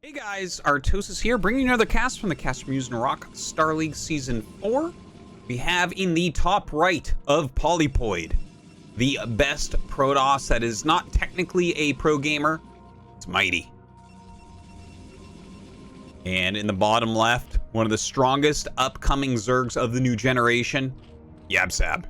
Hey guys, Artosis here, bringing you another cast from the CasterMuse Narak Star League Season 4. We have in the top right of Polypoid, the best Protoss that is not technically a pro gamer. It's Mighty. And in the bottom left, one of the strongest upcoming Zergs of the new generation, Yabsab.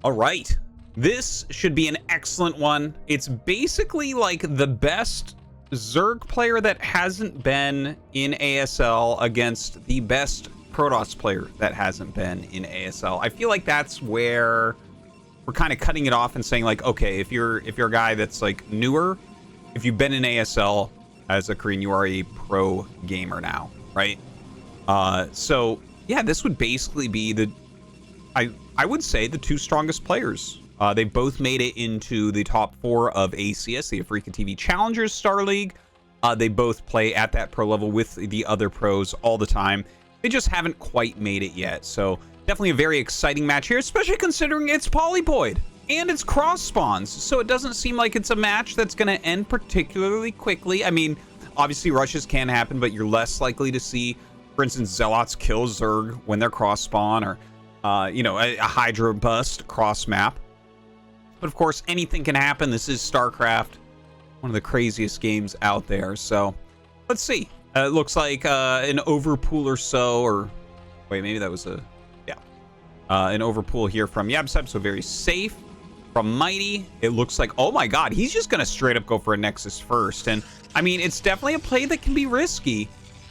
Alright, this should be an excellent one. It's basically like the best Zerg player that hasn't been in ASL against the best Protoss player that hasn't been in ASL. I feel like that's where we're kind of cutting it off and saying like, okay, if you're a guy that's like newer, if you've been in ASL as a Korean, you are a pro gamer now, right? So yeah, this would basically be the, I would say the two strongest players. They both made it into the top 4 of ACS, the Africa TV Challengers Star League. They both play at that pro level with the other pros all the time. They just haven't quite made it yet. So definitely a very exciting match here, especially considering it's Polypoid and it's cross spawns. So it doesn't seem like it's a match that's going to end particularly quickly. I mean, obviously rushes can happen, but you're less likely to see, for instance, Zealots kill Zerg when they're cross spawn, or you know, a Hydra bust cross map. But of course, anything can happen. This is StarCraft, one of the craziest games out there. So let's see. It looks like an overpool or so, or wait, maybe that was a, yeah, an overpool here from yabsab. So very safe from Mighty. It looks like, oh my God, he's just going to straight up go for a Nexus first. And I mean, it's definitely a play that can be risky.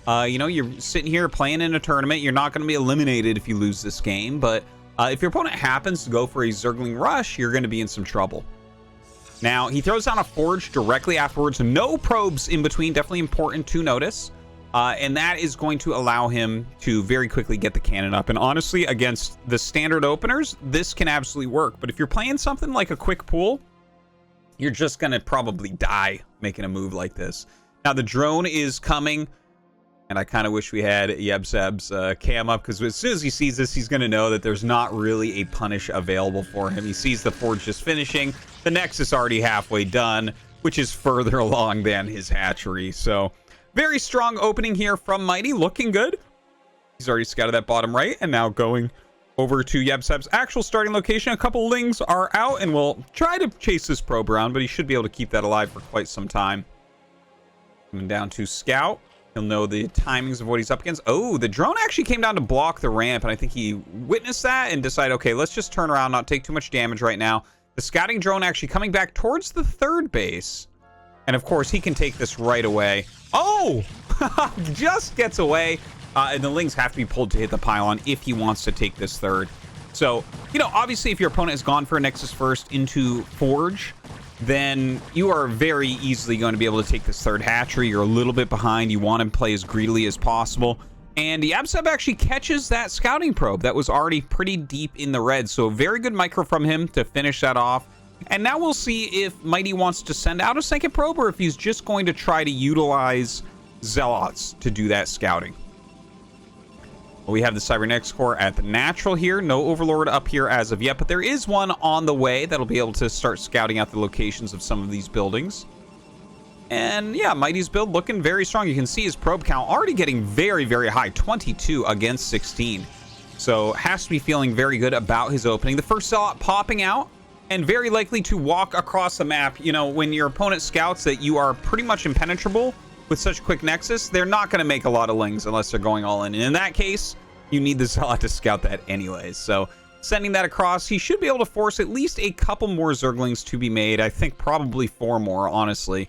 You know, you're sitting here playing in a tournament. You're not going to be eliminated if you lose this game, but if your opponent happens to go for a Zergling rush, you're going to be in some trouble. Now, he throws down a Forge directly afterwards. No probes in between. Definitely important to notice. And that is going to allow him to very quickly get the cannon up. And honestly, against the standard openers, this can absolutely work. But if you're playing something like a quick pool, you're just going to probably die making a move like this. Now, the drone is coming. And I kind of wish we had Yabsab's cam up, because as soon as he sees this, he's going to know that there's not really a punish available for him. He sees the Forge just finishing. The Nexus already halfway done, which is further along than his hatchery. So very strong opening here from Mighty, looking good. He's already scouted that bottom right, and now going over to Yabsab's actual starting location. A couple Lings are out, and we'll try to chase this probe around, but he should be able to keep that alive for quite some time. Coming down to Scout. He'll know the timings of what he's up against. Oh, the drone actually came down to block the ramp, and I think he witnessed that and decided, okay, let's just turn around, not take too much damage right now. The scouting drone actually coming back towards the third base. And of course, he can take this right away. Oh! Just gets away. And the Lings have to be pulled to hit the pylon if he wants to take this third. So, you know, obviously, if your opponent has gone for a Nexus first into Forge, then you are very easily going to be able to take this third hatchery. You're a little bit behind. You want to play as greedily as possible. And Yabsab actually catches that scouting probe that was already pretty deep in the red. So very good micro from him to finish that off. And now we'll see if Mighty wants to send out a second probe, or if he's just going to try to utilize Zealots to do that scouting. We have the Cybernetics Core at the natural here. No Overlord up here as of yet, but there is one on the way that'll be able to start scouting out the locations of some of these buildings. And yeah, Mighty's build looking very strong. You can see his probe count already getting very, very high, 22 against 16. So has to be feeling very good about his opening. The first Zealot popping out, and very likely to walk across the map. You know, when your opponent scouts that you are pretty much impenetrable with such quick Nexus, they're not going to make a lot of Lings unless they're going all in. And in that case, you need the Zealot to scout that anyways. So sending that across, he should be able to force at least a couple more Zerglings to be made. I think probably 4 more, honestly,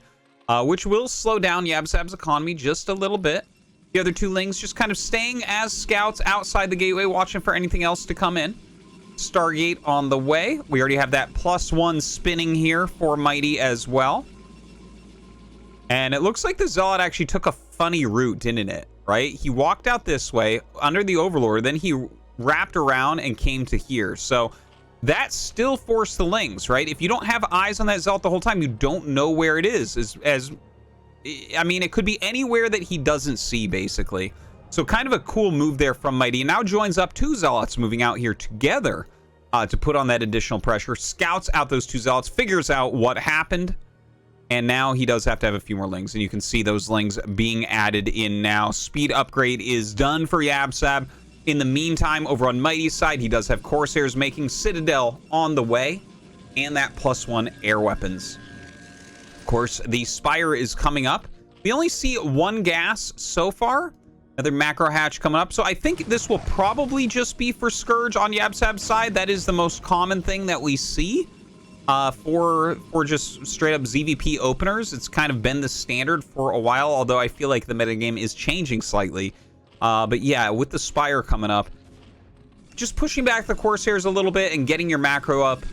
which will slow down Yabsab's economy just a little bit. The other 2 Lings just kind of staying as scouts outside the gateway, watching for anything else to come in. Stargate on the way. We already have that +1 spinning here for Mighty as well. And it looks like the Zealot actually took a funny route, didn't it? Right? He walked out this way under the Overlord, then he wrapped around and came to here. So that still forced the Lings, right? If you don't have eyes on that Zealot the whole time, you don't know where it is. I mean, it could be anywhere that he doesn't see, basically. So kind of a cool move there from Mighty. And now joins up 2 Zealots moving out here together to put on that additional pressure. Scouts out those 2 Zealots, figures out what happened, And now he does have to have a few more lings, and you can see those lings being added in now. Speed upgrade is done for yabsab. In the meantime, over on Mighty's side, he does have Corsairs making Citadel on the way, and that +1 air weapons. Of course, the Spire is coming up. We only see one gas so far. Another macro hatch coming up. So I think this will probably just be for Scourge on yabsab's side. That is the most common thing that we see. For just straight up ZVP openers. It's kind of been the standard for a while, although I feel like the metagame is changing slightly. But yeah, with the Spire coming up, just pushing back the Corsairs a little bit and getting your macro up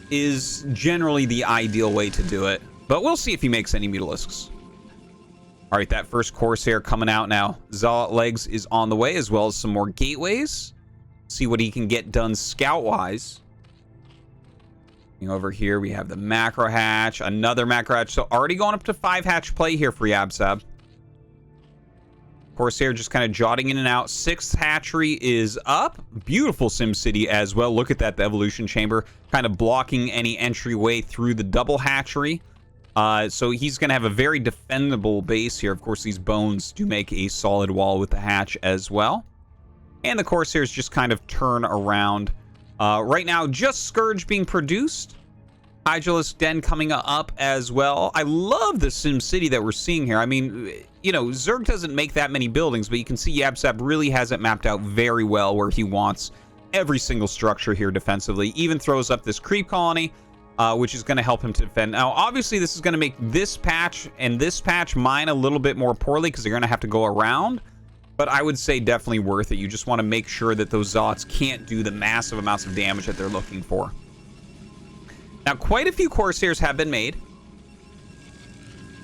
is generally the ideal way to do it. But we'll see if he makes any Mutalisks. All right, that first Corsair coming out now. Zealot legs is on the way, as well as some more gateways. See what he can get done scout-wise. Over here, we have the macro hatch, another macro hatch. So already going up to 5 hatch play here for yabsab. Corsair just kind of jotting in and out. 6th hatchery is up. Beautiful SimCity as well. Look at that, the evolution chamber kind of blocking any entryway through the double hatchery. So he's going to have a very defendable base here. Of course, these bones do make a solid wall with the hatch as well. And the Corsairs just kind of turn around. Right now, just Scourge being produced. Hydralisk Den coming up as well. I love the SimCity that we're seeing here. I mean, you know, Zerg doesn't make that many buildings, but you can see yabsab really has it mapped out very well where he wants every single structure here defensively. Even throws up this creep colony, which is going to help him to defend. Now, obviously, this is going to make this patch and this patch mine a little bit more poorly because they're going to have to go around. But I would say definitely worth it. You just want to make sure that those Zealots can't do the massive amounts of damage that they're looking for. Now, quite a few Corsairs have been made.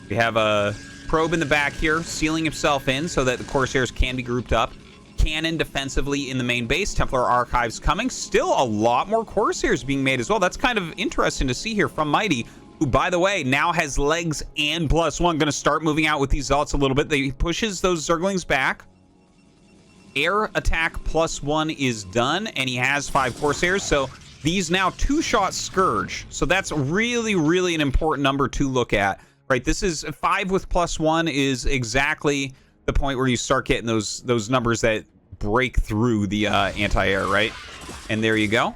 We have a probe in the back here, sealing himself in so that the Corsairs can be grouped up. Cannon defensively in the main base. Templar Archives coming. Still a lot more Corsairs being made as well. That's kind of interesting to see here from Mighty, who, by the way, now has legs and +1. Going to start moving out with these Zealots a little bit. He pushes those Zerglings back. Air attack +1 is done, and he has 5 Corsairs, so these now 2-shot Scourge. So that's really, really an important number to look at, right? This is 5 with +1 is exactly the point where you start getting those numbers that break through the anti-air, right? And there you go.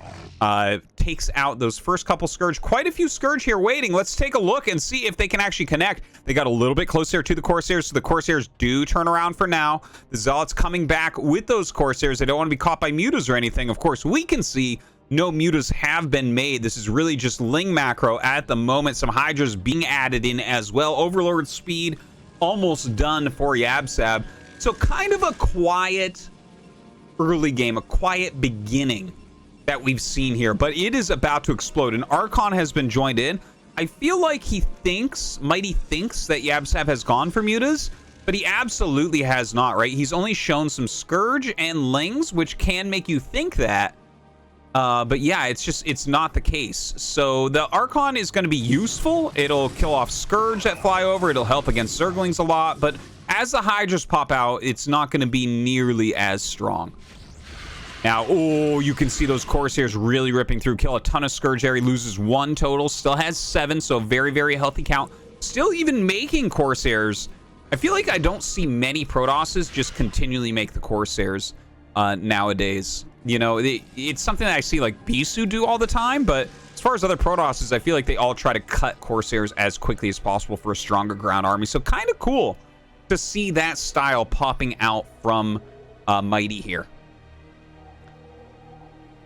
Takes out those first couple Scourge. Quite a few Scourge here waiting. Let's take a look and see if they can actually connect. They got a little bit closer to the Corsairs, so the Corsairs do turn around for now. The Zealots coming back with those Corsairs. They don't want to be caught by mutas or anything. Of course, we can see no mutas have been made. This is really just Ling macro at the moment. Some Hydras being added in as well. Overlord speed almost done for yabsab. So kind of a quiet early game, a quiet beginning that we've seen here, but it is about to explode. And Archon has been joined in. I feel like Mighty thinks that yabsab has gone for mutas, but he absolutely has not, right? He's only shown some Scourge and Lings, which can make you think that. But yeah, it's not the case. So the Archon is going to be useful. It'll kill off Scourge that fly over. It'll help against Zerglings a lot, but as the Hydras pop out, it's not going to be nearly as strong. Now, oh, you can see those Corsairs really ripping through. Kill a ton of Scourge there. He loses 1 total. Still has 7, so very, very healthy count. Still even making Corsairs. I feel like I don't see many Protosses just continually make the Corsairs nowadays. You know, it's something that I see like Bisu do all the time, but as far as other Protosses, I feel like they all try to cut Corsairs as quickly as possible for a stronger ground army. So kind of cool to see that style popping out from Mighty here.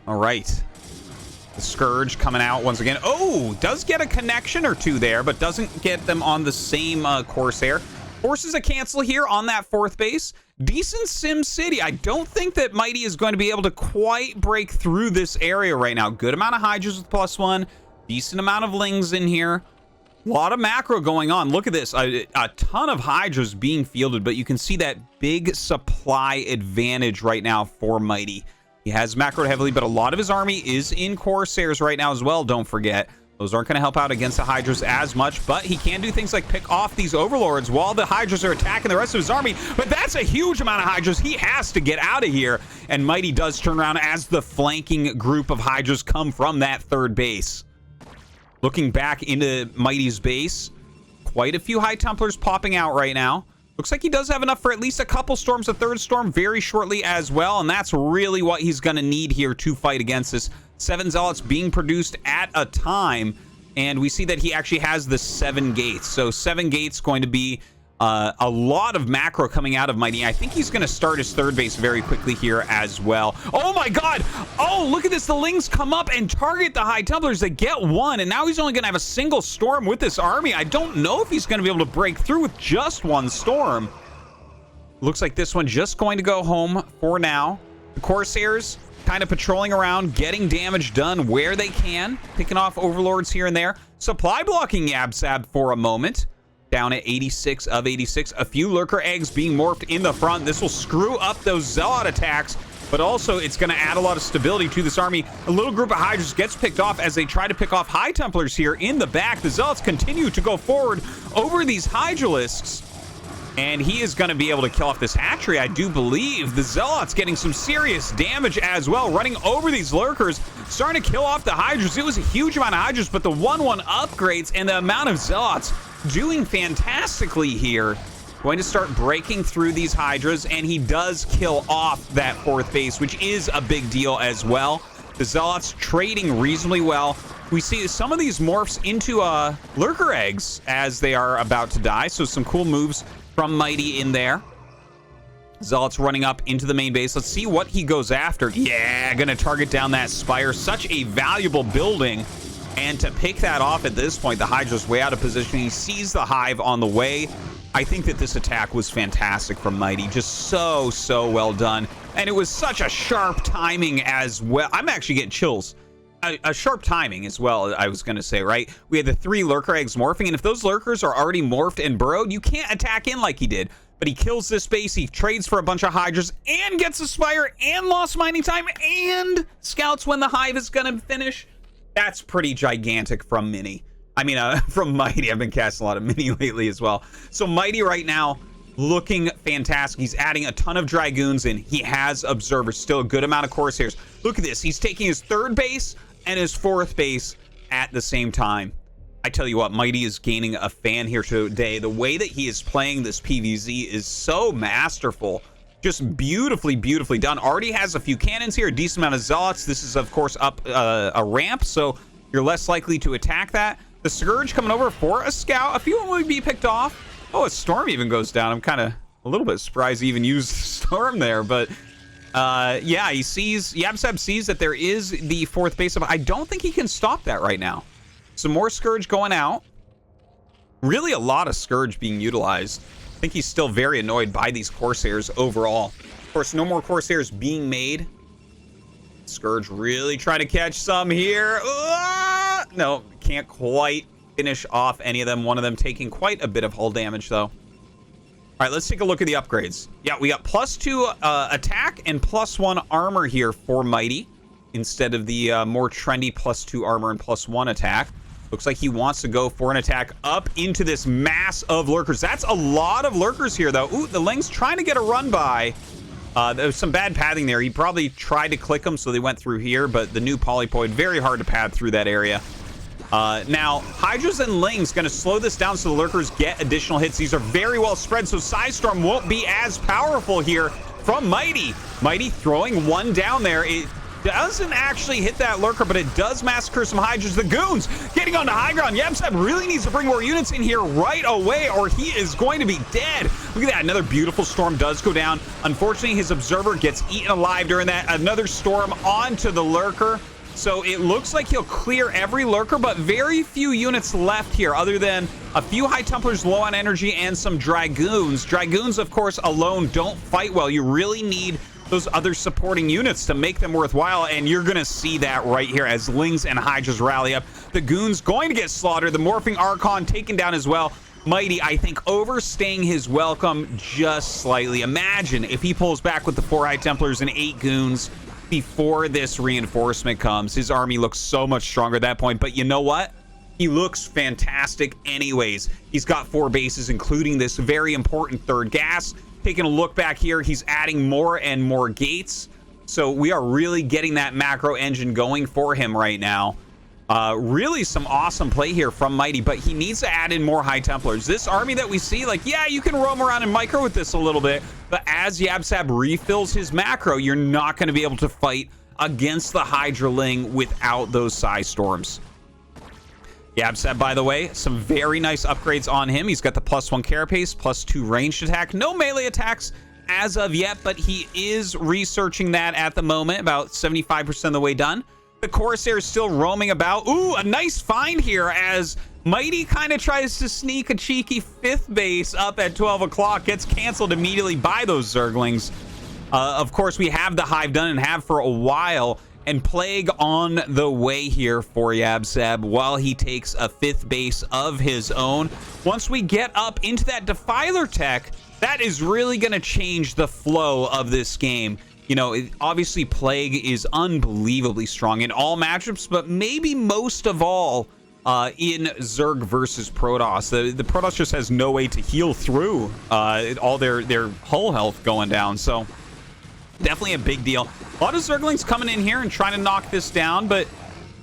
All right. The Scourge coming out once again. Oh, does get a connection or two there, but doesn't get them on the same Corsair. Forces a cancel here on that 4th base. Decent SimCity. I don't think that Mighty is going to be able to quite break through this area right now. Good amount of Hydras with +1. Decent amount of Lings in here. A lot of macro going on. Look at this. A ton of Hydras being fielded, but you can see that big supply advantage right now for Mighty. He has macroed heavily, but a lot of his army is in Corsairs right now as well, don't forget. Those aren't going to help out against the Hydras as much, but he can do things like pick off these Overlords while the Hydras are attacking the rest of his army. But that's a huge amount of Hydras. He has to get out of here. And Mighty does turn around as the flanking group of Hydras come from that 3rd base. Looking back into Mighty's base, quite a few High Templars popping out right now. Looks like he does have enough for at least a couple storms, a third storm very shortly as well, and that's really what he's going to need here to fight against this. 7 Zealots being produced at a time, and we see that he actually has the 7 gates. So 7 gates going to be a lot of macro coming out of Mighty. I think he's going to start his third base very quickly here as well. Oh my god! Oh, look at this. The Lings come up and target the High Templars. They get one, and now he's only going to have a single storm with this army. I don't know if he's going to be able to break through with just one storm. Looks like this one just going to go home for now. The Corsairs kind of patrolling around, getting damage done where they can, picking off overlords here and there. Supply blocking yabsab for a moment. Down at 86 of 86. A few lurker eggs being morphed in the front. This will screw up those Zealot attacks, but also it's going to add a lot of stability to this army. A little group of Hydras gets picked off as they try to pick off High Templars here in the back. The Zealots continue to go forward over these Hydralisks, and he is going to be able to kill off this hatchery, I do believe. The Zealots getting some serious damage as well, running over these lurkers, starting to kill off the Hydras. It was a huge amount of Hydras, but the 1/1 upgrades and the amount of Zealots doing fantastically here. Going to start breaking through these Hydras, and he does kill off that 4th base, which is a big deal as well. The Zealots trading reasonably well. We see some of these morphs into lurker eggs as they are about to die, so some cool moves from Mighty in there. Zealots running up into the main base. Let's see what he goes after. Yeah, gonna target down that Spire. Such a valuable building. And to pick that off at this point, the Hydra's way out of position. He sees the Hive on the way. I think that this attack was fantastic from Mighty. Just so well done. And it was such a sharp timing as well. I'm actually getting chills. A sharp timing as well, I was going to say, right? We had the 3 lurker eggs morphing, and if those lurkers are already morphed and burrowed, you can't attack in like he did. But he kills this base, he trades for a bunch of Hydras, and gets a Spire, and lost mining time, and scouts when the Hive is going to finish. That's pretty gigantic from Mini. I mean, from Mighty. I've been casting a lot of Mini lately as well. So Mighty right now looking fantastic. He's adding a ton of Dragoons in. He has Observers. Still a good amount of Corsairs. Look at this. He's taking his 3rd base and his 4th base at the same time. I tell you what, Mighty is gaining a fan here today. The way that he is playing this PvZ is so masterful. Just beautifully done. Already has a few cannons here, a decent amount of Zealots. This is, of course, up a ramp, so you're less likely to attack that. The Scourge coming over for a scout. A few of them would be picked off. Oh, a Storm even goes down. I'm kind of a little bit surprised he even used Storm there, but yeah, he sees, yabsab sees that there is the 4th base. I don't think he can stop that right now. Some more Scourge going out. Really a lot of Scourge being utilized. I think he's still very annoyed by these Corsairs overall. Of course, no more Corsairs being made. Scourge really trying to catch some here. No, can't quite finish off any of them. One of them taking quite a bit of hull damage, though. All right, let's take a look at the upgrades. Yeah, we got +2 attack and +1 armor here for Mighty, instead of the more trendy +2 armor and +1 attack. Looks like he wants to go for an attack up into this mass of lurkers. That's a lot of lurkers here, though. Ooh, the Ling's trying to get a run by. There was some bad pathing there. He probably tried to click them, so they went through here, but the new Polypoid, very hard to pad through that area. Now, Hydras and Ling's going to slow this down so the lurkers get additional hits. These are very well spread, so Psystorm won't be as powerful here from Mighty. Mighty throwing one down there. It doesn't actually hit that lurker, but it does massacre some Hydras. The Goons getting onto high ground. Yabsab really needs to bring more units in here right away, or he is going to be dead. Look at that. Another beautiful storm does go down. Unfortunately, his Observer gets eaten alive during that. Another storm onto the lurker. So it looks like he'll clear every lurker, but very few units left here other than a few High Templars low on energy and some Dragoons. Dragoons, of course, alone don't fight well. You really need those other supporting units to make them worthwhile, and you're going to see that right here as Lings and Hydras rally up. The Goon's going to get slaughtered. The Morphing Archon taken down as well. Mighty, I think, overstaying his welcome just slightly. Imagine if he pulls back with the 4 High Templars and 8 Goons before this reinforcement comes. His army looks so much stronger at that point, but you know what? He looks fantastic anyways. He's got 4 bases, including this very important 3rd gas. Taking a look back here, he's adding more and more gates. So we are really getting that macro engine going for him right now. Really some awesome play here from Mighty, but he needs to add in more High Templars. This army that we see, like, yeah, you can roam around and micro with this a little bit, but as yabsab refills his macro, you're not going to be able to fight against the Hydraling without those Psy Storms. yabsab, by the way, some very nice upgrades on him. He's got the +1 carapace, +2 ranged attack, no melee attacks as of yet, but he is researching that at the moment, about 75% of the way done. The Corsair is still roaming about. Ooh, a nice find here as Mighty kind of tries to sneak a cheeky 5th base up at 12 o'clock. Gets canceled immediately by those Zerglings. Of course, we have the Hive done and have for a while. And Plague on the way here for yabsab while he takes a 5th base of his own. Once we get up into that Defiler tech, that is really going to change the flow of this game. You know, obviously Plague is unbelievably strong in all matchups, but maybe most of all in Zerg versus Protoss. The Protoss just has no way to heal through all their hull health going down. So definitely a big deal. A lot of Zerglings coming in here and trying to knock this down, but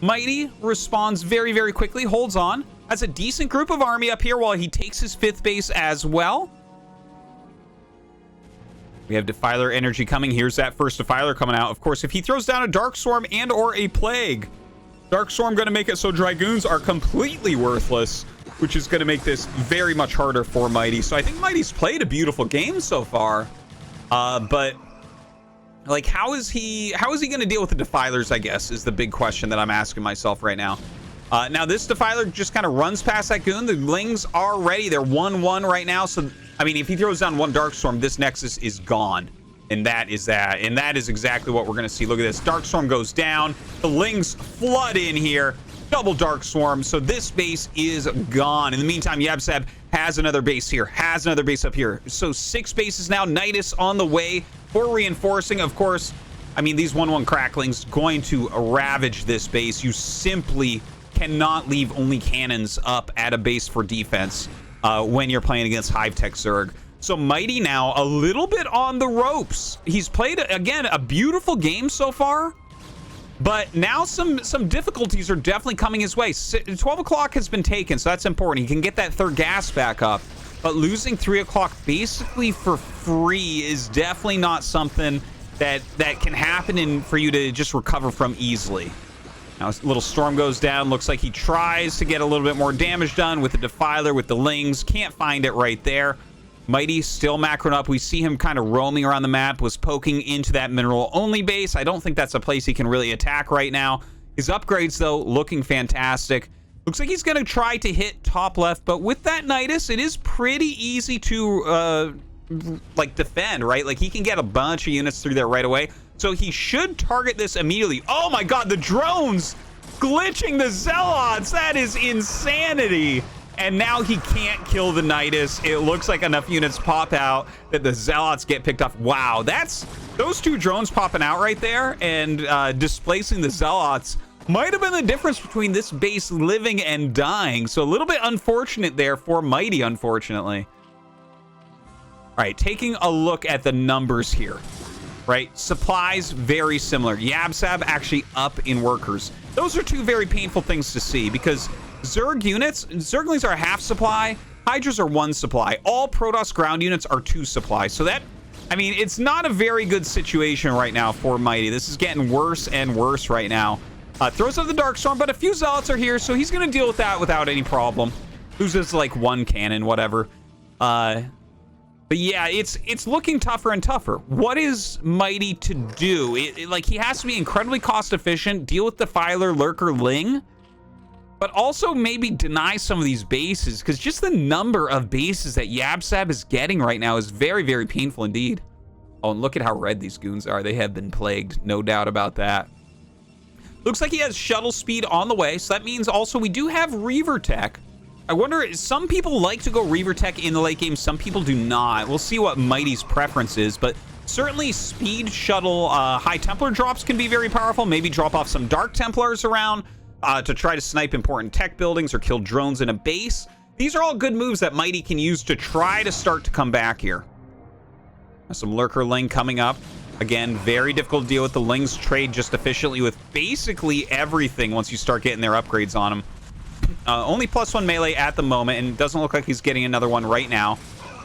Mighty responds very, very quickly, holds on. Has a decent group of army up here while he takes his 5th base as well. We have Defiler energy coming. Here's that first Defiler coming out. Of course, if he throws down a Dark Swarm and or a Plague, Dark Swarm going to make it so Dragoons are completely worthless, which is going to make this very much harder for Mighty. So I think Mighty's played a beautiful game so far. But like, how is he going to deal with the Defilers, I guess, is the big question that I'm asking myself right now. Now, this Defiler just kind of runs past that Goon. The Lings are ready. They're 1-1 right now. So, I mean, if he throws down one Dark Storm, this Nexus is gone. And that is that. And that is exactly what we're going to see. Look at this. Dark Storm goes down. The Lings flood in here. Double Dark Swarm. So this base is gone. In the meantime, yabsab has another base here. Has another base up here. So 6 bases now. Nidus on the way for reinforcing. Of course, I mean, these 1-1 Cracklings going to ravage this base. You simply cannot leave only cannons up at a base for defense when you're playing against Hive Tech Zerg. So Mighty now a little bit on the ropes. He's played, again, a beautiful game so far, but now some difficulties are definitely coming his way. 12 o'clock has been taken, so that's important. He can get that 3rd gas back up, but losing 3 o'clock basically for free is definitely not something that can happen for you to just recover from easily. Now, a little Storm goes down. Looks like he tries to get a little bit more damage done with the Defiler, with the Lings. Can't find it right there. Mighty still macroing up. We see him kind of roaming around the map, was poking into that mineral-only base. I don't think that's a place he can really attack right now. His upgrades, though, looking fantastic. Looks like he's going to try to hit top left, but with that Nidus, it is pretty easy to, like, defend, right? Like, he can get a bunch of units through there right away. So he should target this immediately. Oh my god, the drones glitching the Zealots. That is insanity. And now he can't kill the Nidus. It looks like enough units pop out that the Zealots get picked off. Wow, that's those 2 drones popping out right there and displacing the Zealots might have been the difference between this base living and dying. So a little bit unfortunate there for Mighty, unfortunately. All right, taking a look at the numbers here. Right, supplies very similar. yabsab actually up in workers. Those are 2 very painful things to see because Zerg units, Zerglings are half supply, Hydras are 1 supply. All Protoss ground units are 2 supply. So that, I mean, it's not a very good situation right now for Mighty. This is getting worse and worse right now. Throws up the Dark Storm, but a few Zealots are here, so he's going to deal with that without any problem. Loses like 1 cannon, whatever. But yeah, it's looking tougher and tougher. What is Mighty to do? Like, he has to be incredibly cost efficient, deal with Defiler, Lurker, Ling, but also maybe deny some of these bases, because just the number of bases that yabsab is getting right now is very, very painful indeed. Oh, and look at how red these goons are. They have been plagued, no doubt about that. Looks like he has shuttle speed on the way, so that means also we do have Reaver tech. I wonder, some people like to go Reaver tech in the late game, some people do not. We'll see what Mighty's preference is, but certainly speed shuttle High Templar drops can be very powerful. Maybe drop off some Dark Templars around to try to snipe important tech buildings or kill drones in a base. These are all good moves that Mighty can use to try to start to come back here. Some Lurker Ling coming up. Again, very difficult to deal with. The Lings trade just efficiently with basically everything once you start getting their upgrades on them. Only +1 melee at the moment, and it doesn't look like he's getting another one right now.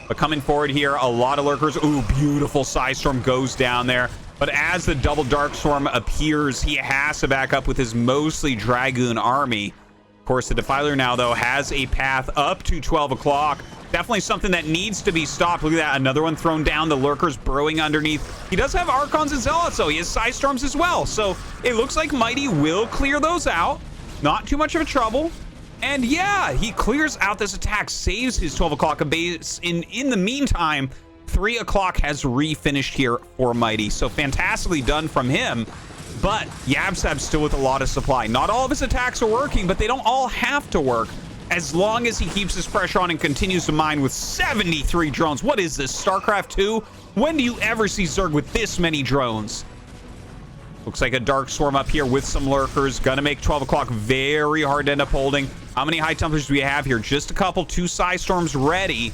But coming forward here, a lot of lurkers. Ooh, beautiful Psystorm goes down there. But as the double Darkstorm appears, he has to back up with his mostly Dragoon army. Of course, the Defiler now, though, has a path up to 12 o'clock. Definitely something that needs to be stopped. Look at that. Another one thrown down. The lurkers burrowing underneath. He does have Archons and Zealots, though. He has Psystorms as well. So it looks like Mighty will clear those out. Not too much of a trouble. And yeah, he clears out this attack, saves his 12 o'clock base. In the meantime, 3 o'clock has refinished here for Mighty. So fantastically done from him. But yabsab's still with a lot of supply. Not all of his attacks are working, but they don't all have to work. As long as he keeps his pressure on and continues to mine with 73 drones. What is this, StarCraft 2? When do you ever see Zerg with this many drones? Looks like a Dark Swarm up here with some lurkers. Gonna make 12 o'clock very hard to end up holding. How many High Templars do we have here? Just a couple, 2 Psystorms ready.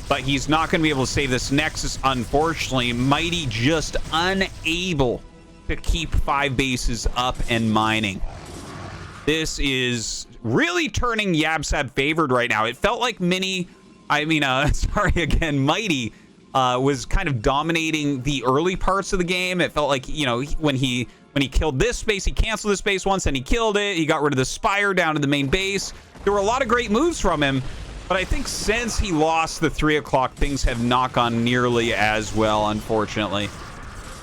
But he's not gonna be able to save this Nexus, unfortunately. Mighty just unable to keep 5 bases up and mining. This is really turning yabsab favored right now. It felt like Mighty was kind of dominating the early parts of the game. It felt like, you know, when he killed this space, he canceled this space once and he killed it. He got rid of the Spire down to the main base. There were a lot of great moves from him, but I think since he lost the 3 o'clock, things have not gone nearly as well, unfortunately.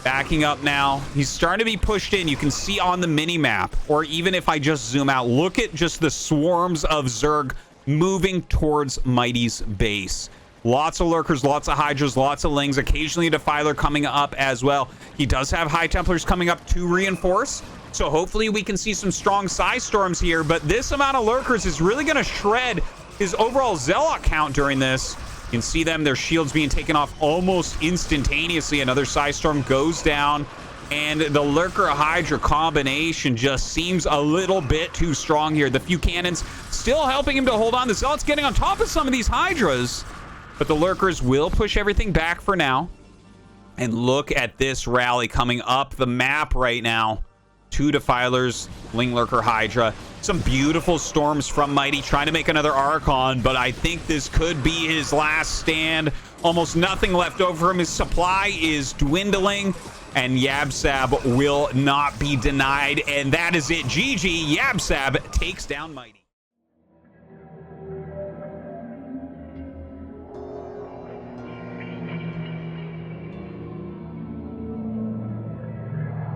Backing up now. He's starting to be pushed in. You can see on the mini-map, or even if I just zoom out, look at just the swarms of Zerg moving towards Mighty's base. Lots of lurkers, lots of Hydras, lots of Lings, occasionally a Defiler coming up as well. He does have High Templars coming up to reinforce, so hopefully we can see some strong Psystorms here, but this amount of lurkers is really going to shred his overall Zealot count during this. You can see them, their shields being taken off almost instantaneously. Another Psystorm goes down, and the Lurker Hydra combination just seems a little bit too strong here. The few cannons still helping him to hold on. The Zealot's getting on top of some of these Hydras, but the Lurkers will push everything back for now. And look at this rally coming up the map right now. 2 Defilers, Ling Lurker Hydra. Some beautiful storms from Mighty, trying to make another Archon, but I think this could be his last stand. Almost nothing left over from his supply is dwindling, and yabsab will not be denied. And that is it. GG, yabsab takes down Mighty.